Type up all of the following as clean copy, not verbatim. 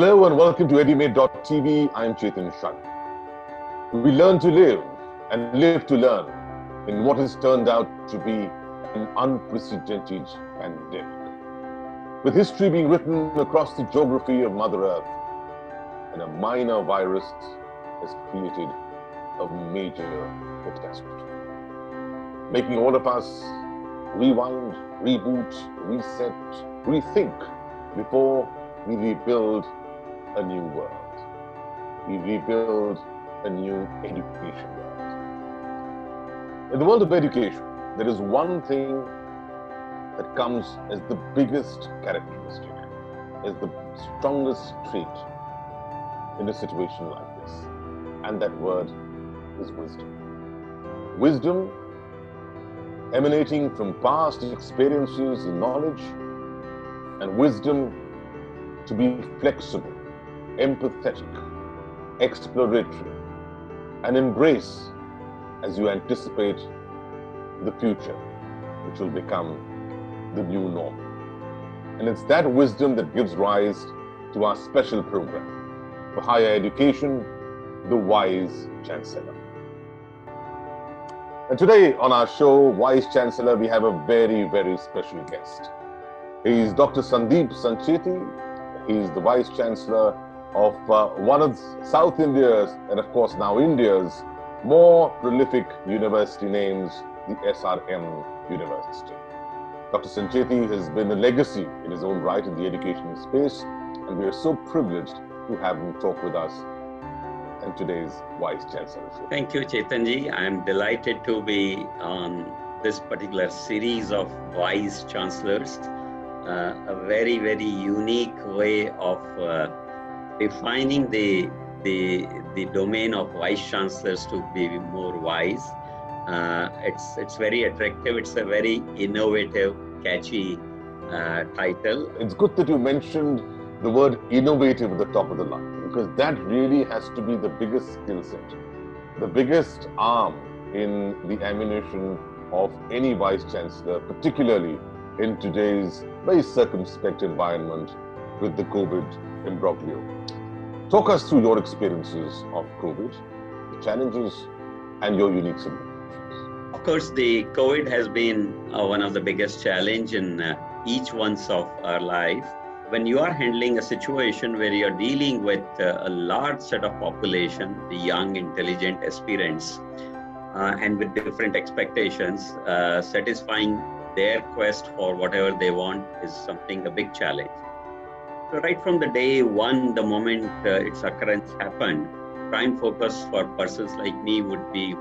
Hello and welcome to edumate.tv. I'm CHETAN SHARMA. We learn to live and live to learn in what has turned out to be an unprecedented pandemic. With history being written across the geography of Mother Earth, and a minor virus has created a major catastrophe, making all of us rewind, reboot, reset, rethink before we rebuild a new world. We rebuild a new education world. In the world of education, there is one thing that comes as the biggest characteristic, as the strongest trait in a situation like this. And that word is wisdom. Wisdom emanating from past experiences and knowledge, and wisdom to be flexible, empathetic, exploratory, and embrace as you anticipate the future, which will become the new norm. And it's that wisdom that gives rise to our special program for higher education, the WISE Chancellor. And today on our show, WISE Chancellor, we have a very, very special guest. He is Dr. Sandeep Sancheti. He is the Vice Chancellor of one of South India's, and of course now India's, more prolific university names, the SRM University. Dr. Sancheti has been a legacy in his own right in the education space, and we are so privileged to have him talk with us in today's Vice Chancellor show. Thank you, Chetanji. I am delighted to be on this particular series of Vice Chancellors. A very, very unique way of defining the domain of Vice Chancellors to be more wise. It's very attractive. It's a very innovative, catchy title. It's good that you mentioned the word innovative at the top of the line, because that really has to be the biggest skill set, the biggest arm in the ammunition of any Vice Chancellor, particularly in today's very circumspect environment with the COVID imbroglio. Talk us through your experiences of COVID, the challenges, and your unique solutions. Of course, the COVID has been one of the biggest challenges in each one's of our life. When you are handling a situation where you're dealing with a large set of population, the young, intelligent aspirants, and with different expectations, satisfying their quest for whatever they want is a big challenge. So right from the day one, the moment its occurrence happened, prime focus for persons like me would be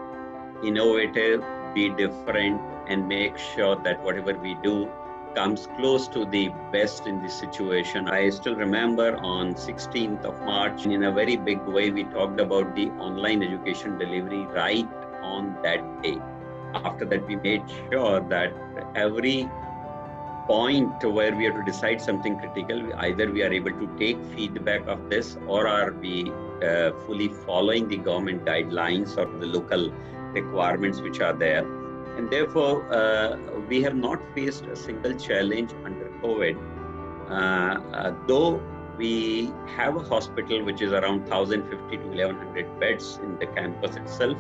innovative, be different, and make sure that whatever we do comes close to the best in this situation. I still remember on 16th of March, in a very big way, we talked about the online education delivery right on that day. After that, we made sure that every point where we have to decide something critical, either we are able to take feedback of this, or are we fully following the government guidelines or the local requirements which are there. And therefore, we have not faced a single challenge under COVID. Though we have a hospital which is around 1,050 to 1,100 beds in the campus itself,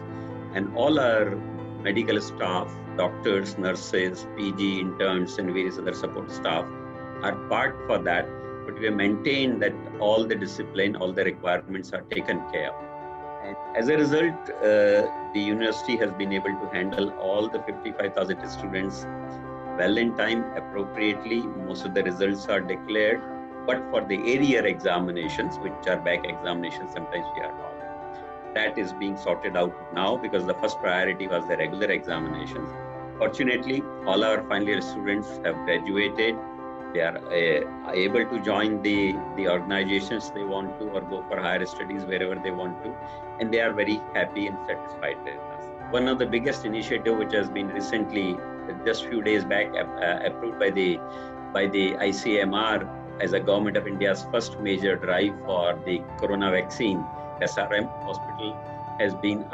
and all our medical staff, doctors, nurses, PG, interns, and various other support staff are part for that. But we have maintained that all the discipline, all the requirements are taken care of. And as a result, the university has been able to handle all the 55,000 students well in time, appropriately. Most of the results are declared, but for the area examinations, which are back examinations, sometimes we are not. That is being sorted out now, because the first priority was the regular examinations. Fortunately, all our final year students have graduated. They are able to join the organizations they want to, or go for higher studies wherever they want to, and they are very happy and satisfied with us. One of the biggest initiative which has been recently, just few days back, approved by the ICMR as a Government of India's first major drive for the Corona vaccine. SRM hospital has been,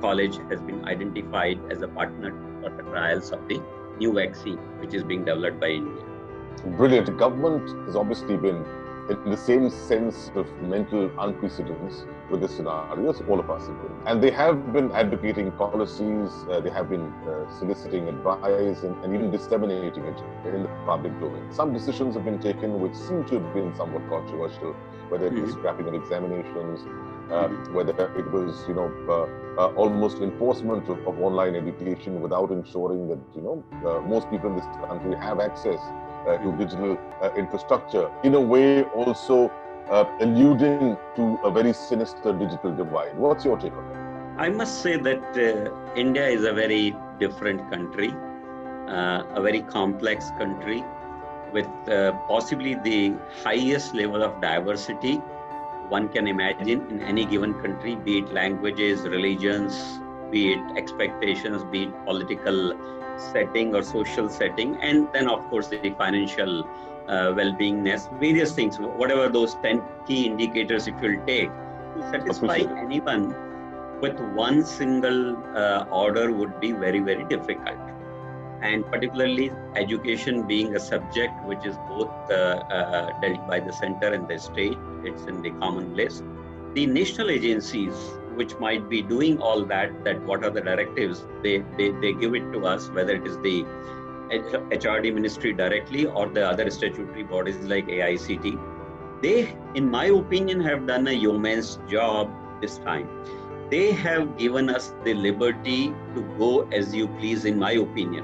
college has been identified as a partner for the trials of the new vaccine, which is being developed by India. Brilliant. Government has obviously been in the same sense of mental unprecedence with the scenarios all of us have been. And they have been advocating policies, they have been soliciting advice and even disseminating it in the public domain. Some decisions have been taken which seem to have been somewhat controversial, whether it was scrapping of examinations, whether it was, almost enforcement of online education without ensuring that, most people in this country have access to digital infrastructure, in a way also alluding to a very sinister digital divide. What's your take on that? I must say that India is a very different country, a very complex country with possibly the highest level of diversity one can imagine in any given country, be it languages, religions, be it expectations, be it political setting or social setting, and then of course the financial well-beingness, various things, whatever those 10 key indicators if you'll take, to satisfy anyone with one single order would be very, very difficult. And particularly education being a subject which is both dealt by the center and the state, it's in the common list. The national agencies which might be doing all that what are the directives, they give it to us, whether it is the HRD ministry directly or the other statutory bodies like AICT. They, in my opinion, have done a yeoman's job this time. They have given us the liberty to go as you please, in my opinion.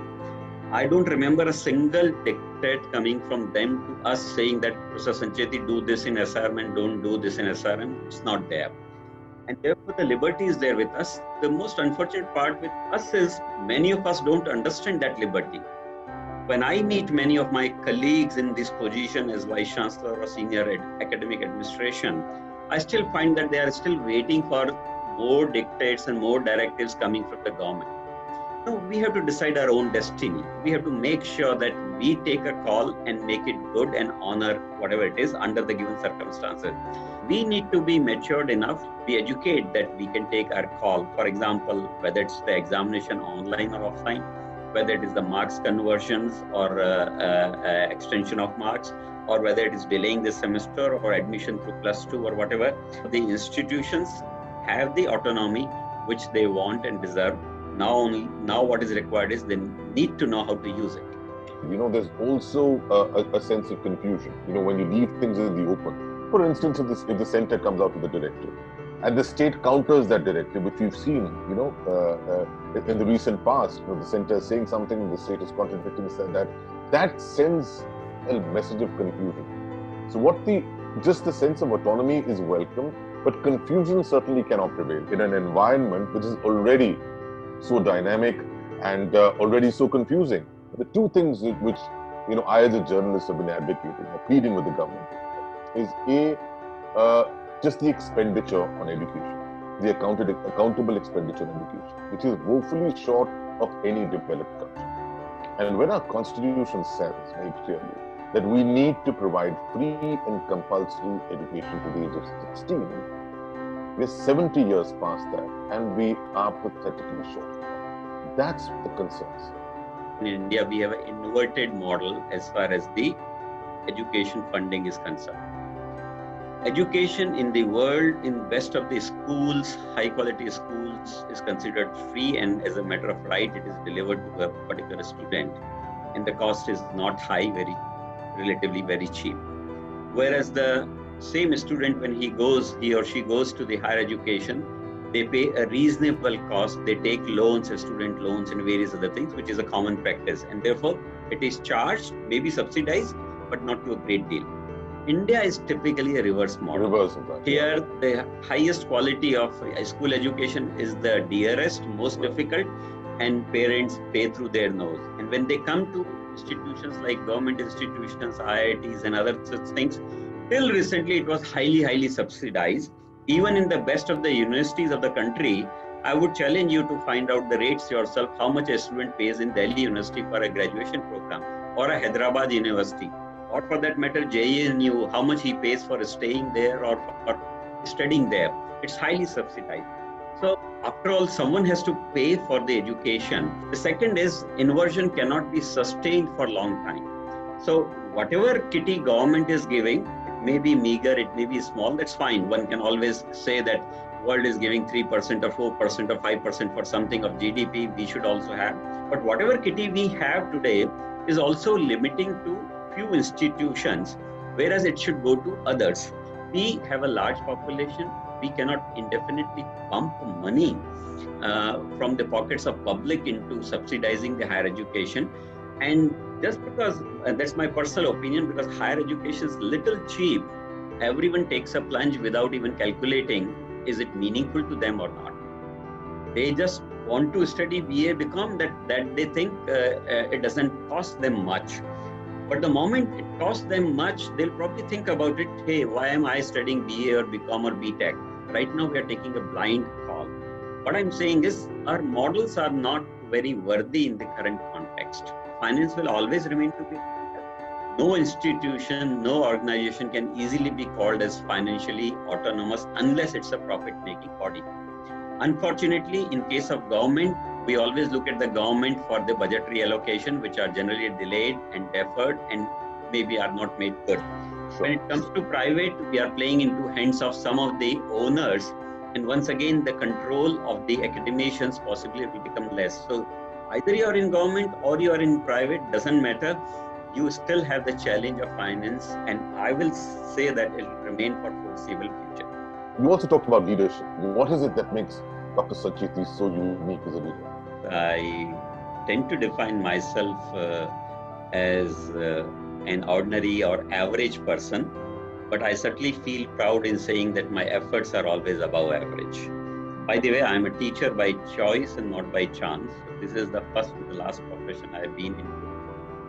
I don't remember a single dictate coming from them to us saying that, Mr. Sancheti, do this in SRM and don't do this in SRM. It's not there. And therefore, the liberty is there with us. The most unfortunate part with us is many of us don't understand that liberty. When I meet many of my colleagues in this position as Vice Chancellor or Senior Academic Administration, I still find that they are still waiting for more dictates and more directives coming from the government. No, we have to decide our own destiny. We have to make sure that we take a call and make it good and honor whatever it is under the given circumstances. We need to be matured enough, be educated that we can take our call. For example, whether it's the examination online or offline, whether it is the marks conversions or extension of marks, or whether it is delaying the semester or admission through +2 or whatever. The institutions have the autonomy which they want and deserve. Now what is required is they need to know how to use it. There's also a sense of confusion, when you leave things in the open. For instance, if the center comes out with a directive and the state counters that directive, which we've seen, in the recent past, the center is saying something, the state is contradicting that sends a message of confusion. So just the sense of autonomy is welcome, but confusion certainly cannot prevail in an environment which is already so dynamic and already so confusing. The two things which I as a journalist have been advocating or pleading with the government is just the expenditure on education, the accountable expenditure on education, which is woefully short of any developed country. And when our constitution says very clearly that we need to provide free and compulsory education to the age of 16, we're 70 years past that, and we are pathetically short. That's the concerns. In India, we have an inverted model as far as the education funding is concerned. Education in the world, in best of the schools, high quality schools, is considered free, and as a matter of right, it is delivered to a particular student. And the cost is not high, relatively very cheap. Whereas the same student, when he or she goes to the higher education, they pay a reasonable cost. They take loans, student loans and various other things, which is a common practice. And therefore, it is charged, maybe subsidized, but not to a great deal. India is typically a reverse model. Here, the highest quality of school education is the dearest, most difficult, and parents pay through their nose. And when they come to institutions like government institutions, IITs and other such things, till recently it was highly, highly subsidized. Even in the best of the universities of the country, I would challenge you to find out the rates yourself, how much a student pays in Delhi University for a graduation program, or a Hyderabad University, or for that matter, JNU, how much he pays for staying there or for studying there. It's highly subsidized. So after all, someone has to pay for the education. The second is inversion cannot be sustained for a long time. So whatever kitty government is giving, it may be meager, it may be small, that's fine. One can always say that world is giving 3% or 4% or 5% for something of GDP, we should also have. But whatever kitty we have today is also limiting to few institutions, whereas it should go to others. We have a large population. We cannot indefinitely pump money from the pockets of public into subsidizing the higher education. And just because, that's my personal opinion, because higher education is little cheap, everyone takes a plunge without even calculating, is it meaningful to them or not? They just want to study BA, BCom, that they think it doesn't cost them much. But the moment it costs them much, they'll probably think about it, hey, why am I studying BA or BCom or BTech? Right now, we are taking a blind call. What I'm saying is, our models are not very worthy in the current context. Finance will always remain to be critical. No institution, no organization can easily be called as financially autonomous unless it's a profit-making body. Unfortunately, in case of government, we always look at the government for the budgetary allocation, which are generally delayed and deferred and maybe are not made good. Sure. When it comes to private, we are playing into hands of some of the owners. And once again, the control of the academicians possibly will become less. So either you are in government or you are in private, doesn't matter. You still have the challenge of finance. And I will say that it will remain for foreseeable future. You also talked about leadership. What is it that makes Dr. Sancheti so unique as a leader? I tend to define myself as an ordinary or average person, but I certainly feel proud in saying that my efforts are always above average. By the way, I'm a teacher by choice and not by chance. This is the first and the last profession I've been in.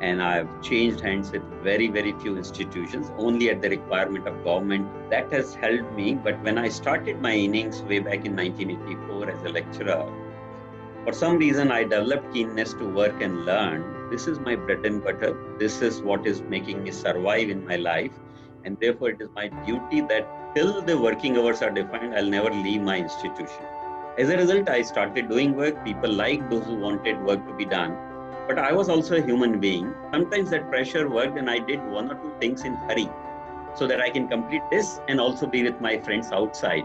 And I've changed hands with very, very few institutions, only at the requirement of government. That has helped me. But when I started my innings way back in 1984 as a lecturer, for some reason, I developed keenness to work and learn. This is my bread and butter. This is what is making me survive in my life. And therefore, it is my duty that till the working hours are defined, I'll never leave my institution. As a result, I started doing work. People liked those who wanted work to be done. But I was also a human being. Sometimes that pressure worked and I did one or two things in hurry so that I can complete this and also be with my friends outside.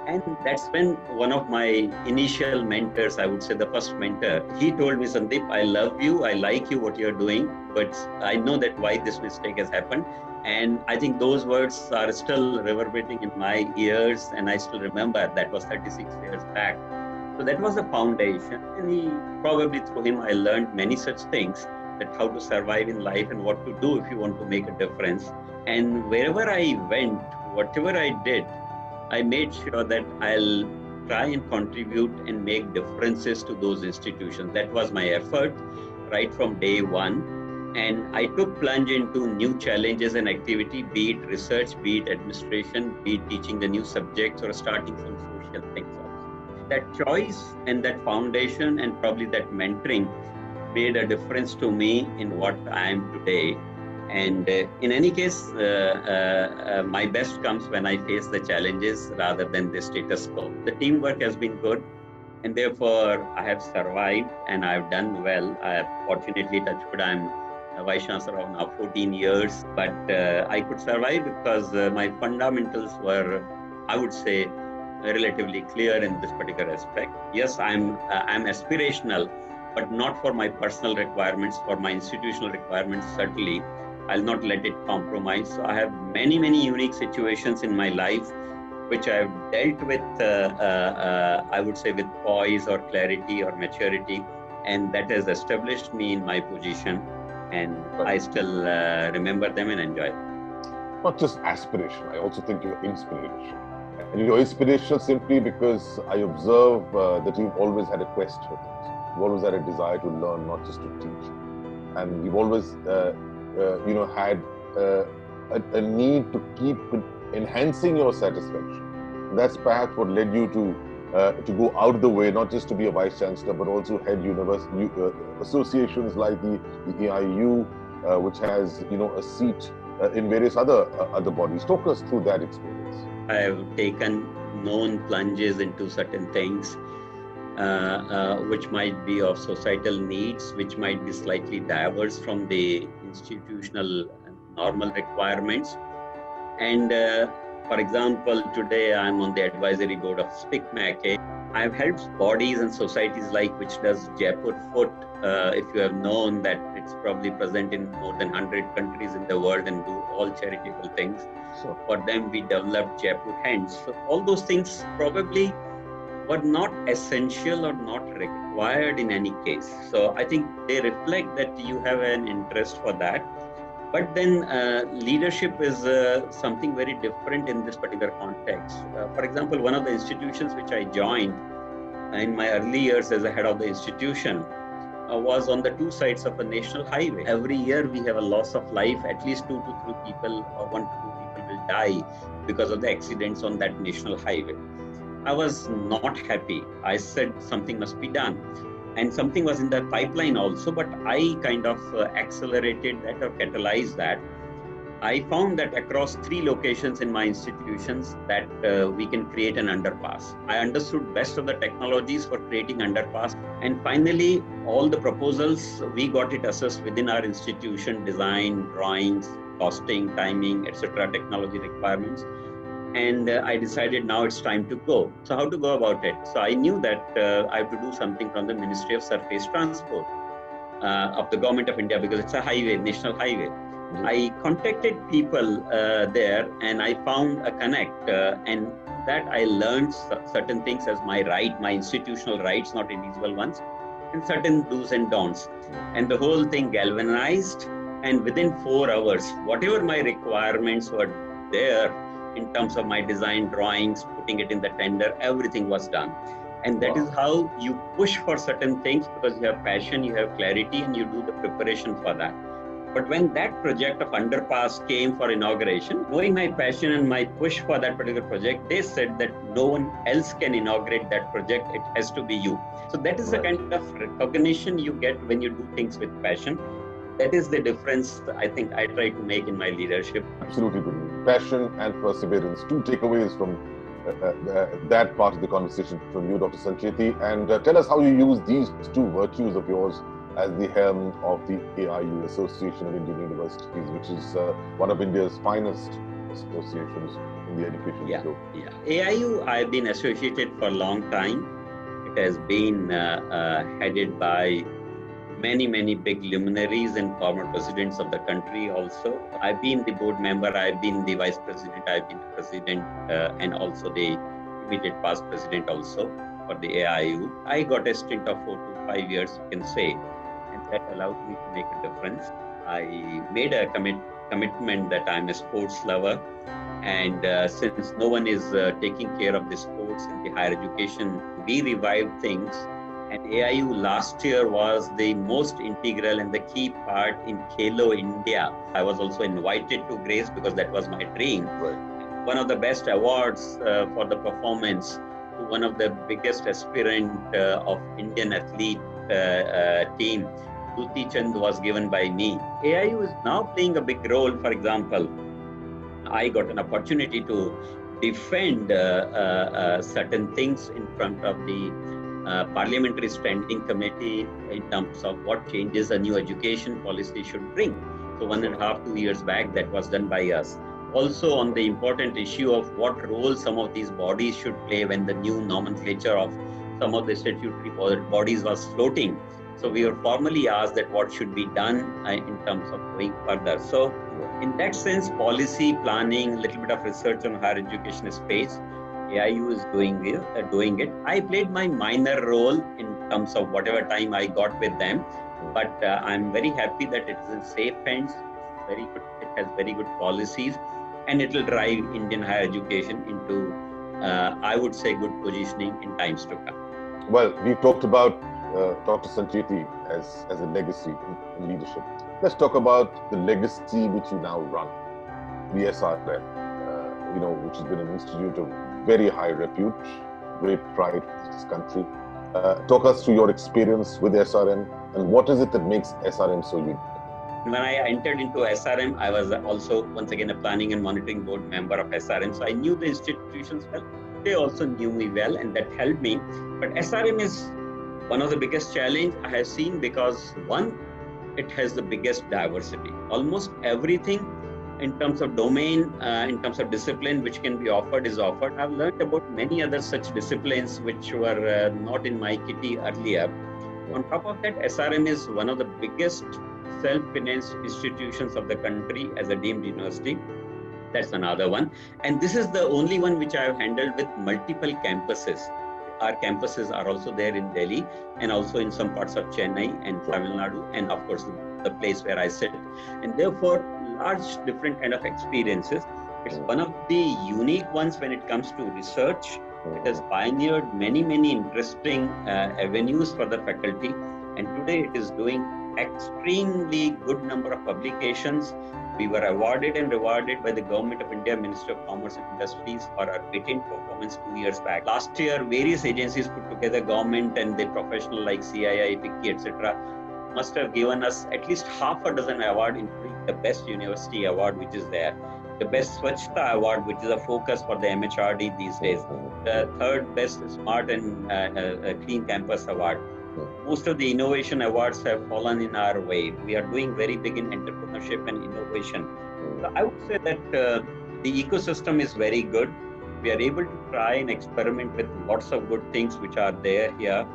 And that's when one of my initial mentors, I would say the first mentor, he told me, Sandeep, I love you, I like you, what you're doing, but I know that why this mistake has happened. And I think those words are still reverberating in my ears. And I still remember that was 36 years back. So that was the foundation. And probably through him, I learned many such things, that how to survive in life and what to do if you want to make a difference. And wherever I went, whatever I did, I made sure that I'll try and contribute and make differences to those institutions. That was my effort right from day one. And I took plunge into new challenges and activity, be it research, be it administration, be it teaching the new subjects or starting some social things also. That choice and that foundation and probably that mentoring made a difference to me in what I am today. And in any case, my best comes when I face the challenges rather than the status quo. The teamwork has been good, and therefore I have survived and I've done well. I have fortunately touched wood, I'm a Vice Chancellor of now 14 years, but I could survive because my fundamentals were, I would say, relatively clear in this particular aspect. Yes, I'm aspirational, but not for my personal requirements, for my institutional requirements, certainly. I'll not let it compromise. So I have many, many unique situations in my life, which I've dealt with, I would say, with poise or clarity or maturity. And that has established me in my position. And I still remember them and enjoy them. Not just aspiration, I also think you're inspiration. And you're inspirational simply because I observe that you've always had a quest for things. You've always had a desire to learn, not just to teach. And you've always had a need to keep enhancing your satisfaction. And that's perhaps what led you to go out of the way, not just to be a vice chancellor, but also head university associations like the AIU, which has a seat in various other bodies. Talk us through that experience. I have taken known plunges into certain things, which might be of societal needs, which might be slightly diverse from the institutional normal requirements. And for example, today I'm on the advisory board of SPICMAC. I've helped bodies and societies like which does Jaipur Foot. If you have known that it's probably present in more than 100 countries in the world and do all charitable things. So for them, we developed Jaipur Hands. So all those things probably were not essential or not required in any case. So I think they reflect that you have an interest for that. But then leadership is something very different in this particular context. For example, one of the institutions which I joined in my early years as a head of the institution was on the two sides of a national highway. Every year we have a loss of life, at least 2 to 3 people or 1 to 2 people will die because of the accidents on that national highway. I was not happy. I said something must be done. And something was in the pipeline also, but I kind of accelerated that or catalyzed that. I found that across 3 locations in my institutions that we can create an underpass. I understood best of the technologies for creating underpass. And finally, all the proposals, we got it assessed within our institution, design, drawings, costing, timing, etc., technology requirements. And I decided now it's time to go. So how to go about it? So I knew that I have to do something from the Ministry of Surface Transport of the Government of India because it's a highway, national highway. Mm-hmm. I contacted people there and I found a connect and that I learned certain things as my right, my institutional rights, not individual ones, and certain do's and don'ts. And the whole thing galvanized, and within 4 hours, whatever my requirements were there, in terms of my design, drawings, putting it in the tender, everything was done. And that is how you push for certain things because you have passion, you have clarity, and you do the preparation for that. But when that project of underpass came for inauguration, knowing my passion and my push for that particular project, they said that no one else can inaugurate that project, it has to be you. So that is the kind of recognition you get when you do things with passion. That is the difference I think I try to make in my leadership. Absolutely. Passion and perseverance. 2 takeaways from that part of the conversation from you, Dr. Sancheti. And tell us how you use these 2 virtues of yours as the helm of the AIU, Association of Indian Universities, which is one of India's finest associations in the education field. AIU, I've been associated for a long time. It has been headed by many big luminaries and former presidents of the country also. I've been the board member, I've been the vice president, I've been the president and also the immediate past president also for the AIU. I got a stint of 4 to 5 years, you can say, and that allowed me to make a difference. I made a commitment that I'm a sports lover, and since no one is taking care of the sports in the higher education, we revived things. And AIU last year was the most integral and the key part in Khelo India. I was also invited to grace because that was my dream. Right. One of the best awards for the performance to one of the biggest aspirant of Indian athlete team, Duti Chand, was given by me. AIU is now playing a big role. For example, I got an opportunity to defend certain things in front of the Parliamentary Standing Committee in terms of what changes a new education policy should bring. So 1.5 to 2 years back, that was done by us. Also on the important issue of what role some of these bodies should play when the new nomenclature of some of the statutory bodies was floating. So we were formally asked that what should be done in terms of going further. So in that sense, policy, planning, a little bit of research on higher education space, AIU is doing it. I played my minor role in terms of whatever time I got with them, but I'm very happy that it is in safe hands. It's very good. It has very good policies, and it will drive Indian higher education into, I would say, good positioning in times to come. Well, we talked about Dr. Sancheti as a legacy in leadership. Let's talk about the legacy which you now run, the SRM, which has been an institute of very high repute, great pride for this country. Talk us through your experience with SRM and what is it that makes SRM so unique? When I entered into SRM, I was also once again a planning and monitoring board member of SRM. So I knew the institutions well. They also knew me well, and that helped me. But SRM is one of the biggest challenge I have seen because one, it has the biggest diversity. Almost everything in terms of domain, in terms of discipline, which can be offered is offered. I've learned about many other such disciplines which were not in my kitty earlier. On top of that, SRM is one of the biggest self-financed institutions of the country as a deemed university. That's another one. And this is the only one which I have handled with multiple campuses. Our campuses are also there in Delhi and also in some parts of Chennai and Tamil Nadu, and of course the place where I sit. And therefore, large different kind of experiences. It's one of the unique ones when it comes to research. It has pioneered many interesting avenues for the faculty. And today it is doing extremely good number of publications. We were awarded and rewarded by the Government of India, Ministry of Commerce and Industries for our patent performance 2 years back. Last year, various agencies put together, government and the professional like CII, FICCI, etc., must have given us at least half a dozen awards, including the Best University Award, which is there. The Best Swachhta Award, which is a focus for the MHRD these days. The third Best Smart and Clean Campus Award. Most of the innovation awards have fallen in our way. We are doing very big in entrepreneurship and innovation. So I would say that the ecosystem is very good. We are able to try and experiment with lots of good things which are there here.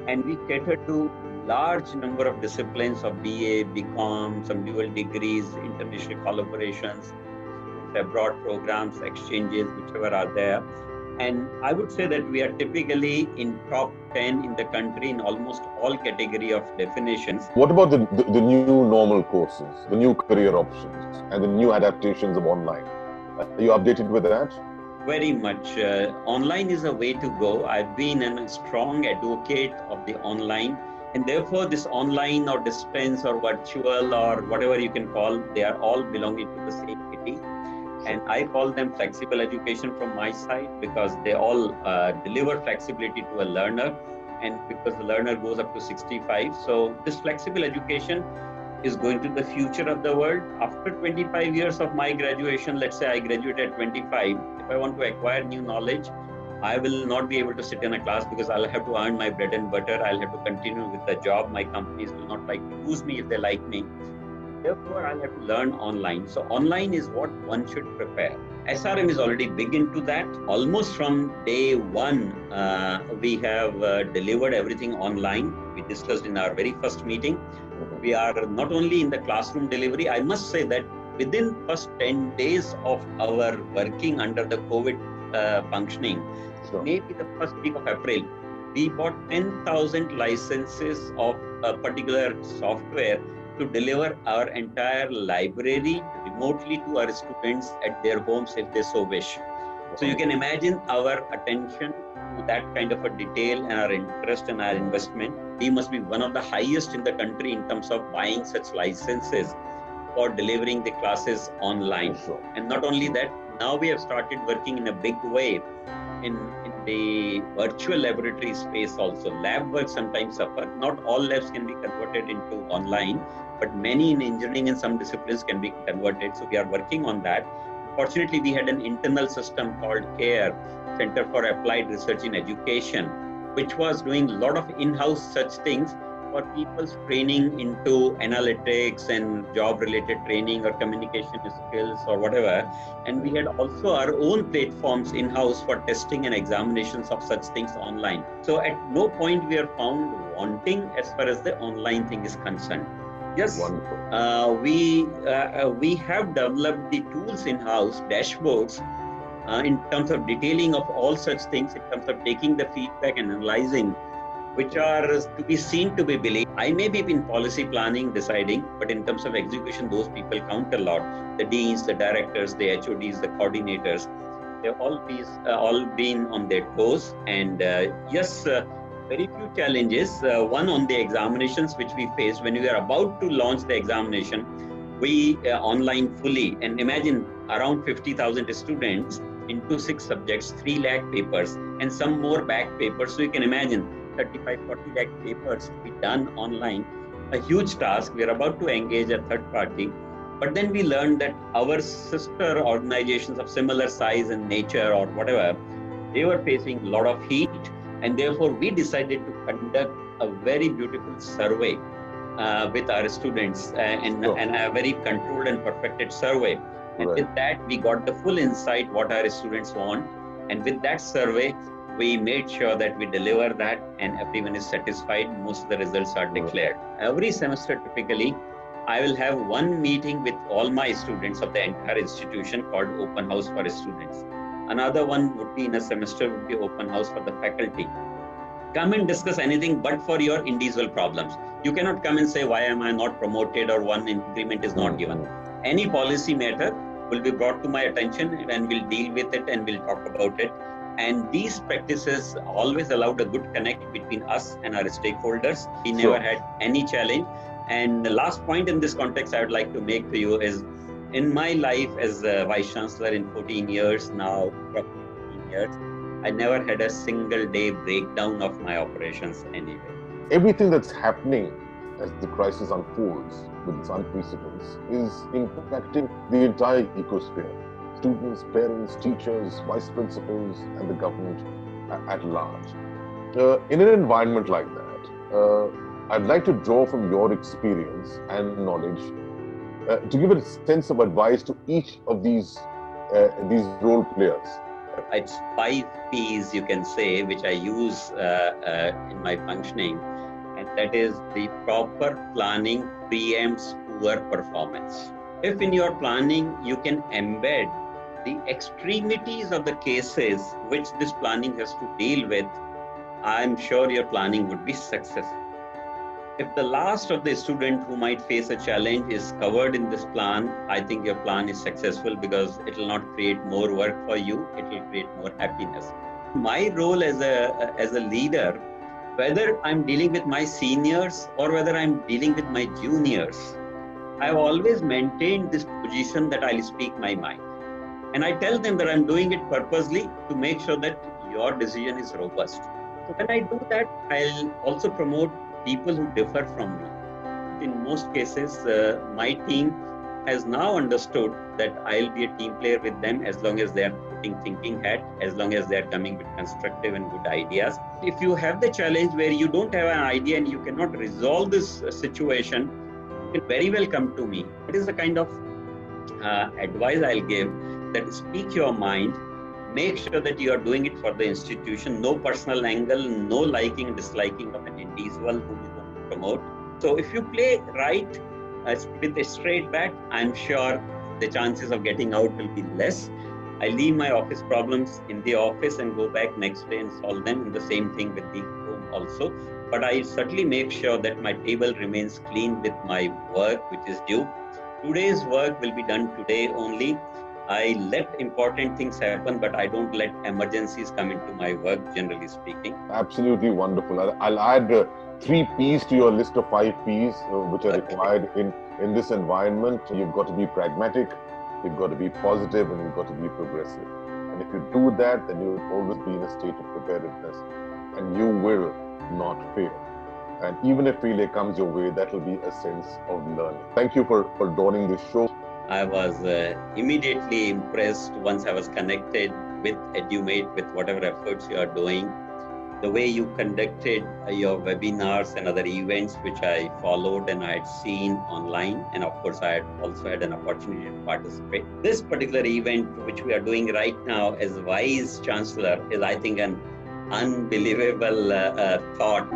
And we cater to large number of disciplines of BA, BCom, some dual degrees, international collaborations, abroad programs, exchanges, whichever are there. And I would say that we are typically in top 10 in the country in almost all category of definitions. What about the new normal courses, the new career options, and the new adaptations of online? Are you updated with that? Very much. Online is a way to go. I've been a strong advocate of the online. And therefore, this online or distance or virtual or whatever you can call, they are all belonging to the same kitty. And I call them flexible education from my side because they all deliver flexibility to a learner, and because the learner goes up to 65. So this flexible education is going to the future of the world. After 25 years of my graduation, let's say I graduated at 25, if I want to acquire new knowledge, I will not be able to sit in a class because I'll have to earn my bread and butter. I'll have to continue with the job. My companies will not like to use me if they like me. Therefore, I'll have to learn online. So online is what one should prepare. SRM is already big into that. Almost from day one, we have delivered everything online. We discussed in our very first meeting. We are not only in the classroom delivery. I must say that within first 10 days of our working under the COVID functioning, maybe the first week of April, we bought 10,000 licenses of a particular software to deliver our entire library remotely to our students at their homes if they so wish. So you can imagine our attention to that kind of a detail and our interest and our investment. We must be one of the highest in the country in terms of buying such licenses for delivering the classes online. And not only that, now we have started working in a big way in the virtual laboratory space also. Lab work sometimes suffer. Not all labs can be converted into online, but many in engineering and some disciplines can be converted. So we are working on that. Fortunately, we had an internal system called CARE, Center for Applied Research in Education, which was doing a lot of in-house such things for people's training into analytics and job-related training or communication skills or whatever. And we had also our own platforms in-house for testing and examinations of such things online. So at no point we are found wanting as far as the online thing is concerned. Yes, we have developed the tools in-house, dashboards, in terms of detailing of all such things, in terms of taking the feedback and analyzing, which are to be seen to be believed. I may be in policy planning, deciding, but in terms of execution, those people count a lot. The deans, the directors, the HODs, the coordinators, they've all been on their toes. And very few challenges. One on the examinations which we faced when we were about to launch the examination, we online fully, and imagine around 50,000 students into 6 subjects, 3 lakh papers and some more back papers. So you can imagine 35-40 lakh papers to be done online, a huge task. We are about to engage a third party. But then we learned that our sister organizations of similar size and nature or whatever, they were facing a lot of heat. And therefore, we decided to conduct a very beautiful survey with our students and a very controlled and perfected survey. And with that, we got the full insight what our students want. And with that survey, we made sure that we deliver that and everyone is satisfied. Most of the results are declared. Every semester, typically, I will have one meeting with all my students of the entire institution called Open House for Students. Another one would be in a semester would be Open House for the faculty. Come and discuss anything but for your individual problems. You cannot come and say, why am I not promoted or one increment is not given. Any policy matter will be brought to my attention and we'll deal with it and we'll talk about it. And these practices always allowed a good connect between us and our stakeholders. We never had any challenge. And the last point in this context I would like to make to you is, in my life as a Vice Chancellor in 14 years now, roughly 15 years, I never had a single day breakdown of my operations anyway. Everything that's happening as the crisis unfolds with its unprecedented is impacting the entire ecosphere. Students, parents, teachers, vice principals, and the government at large. In an environment like that, I'd like to draw from your experience and knowledge to give a sense of advice to each of these role players. It's 5 P's, you can say, which I use in my functioning, and that is the proper planning preempts poor performance. If in your planning you can embed the extremities of the cases which this planning has to deal with, I'm sure your planning would be successful. If the last of the student who might face a challenge is covered in this plan, I think your plan is successful because it will not create more work for you, it will create more happiness. My role as a leader, whether I'm dealing with my seniors or whether I'm dealing with my juniors, I've always maintained this position that I'll speak my mind. And I tell them that I'm doing it purposely to make sure that your decision is robust. So when I do that, I'll also promote people who differ from me. In most cases, my team has now understood that I'll be a team player with them as long as they are putting thinking hat, as long as they are coming with constructive and good ideas. If you have the challenge where you don't have an idea and you cannot resolve this situation, you can very well come to me. That is the kind of advice I'll give, that speak your mind. Make sure that you are doing it for the institution, no personal angle, no liking, disliking of an individual whom you want to promote. So if you play right with a straight bat, I'm sure the chances of getting out will be less. I leave my office problems in the office and go back next day and solve them, and the same thing with the home also. But I certainly make sure that my table remains clean with my work which is due. Today's work will be done today only. I let important things happen, but I don't let emergencies come into my work, generally speaking. Absolutely wonderful. I'll add 3 P's to your list of 5 P's, which are required in this environment. You've got to be pragmatic, you've got to be positive, and you've got to be progressive. And if you do that, then you'll always be in a state of preparedness, and you will not fail. And even if failure comes your way, that will be a sense of learning. Thank you for donning this show. I was immediately impressed once I was connected with EduMate, with whatever efforts you are doing. The way you conducted your webinars and other events, which I followed and I had seen online. And of course, I had also had an opportunity to participate. This particular event, which we are doing right now as Vice Chancellor, is, I think, an unbelievable thought.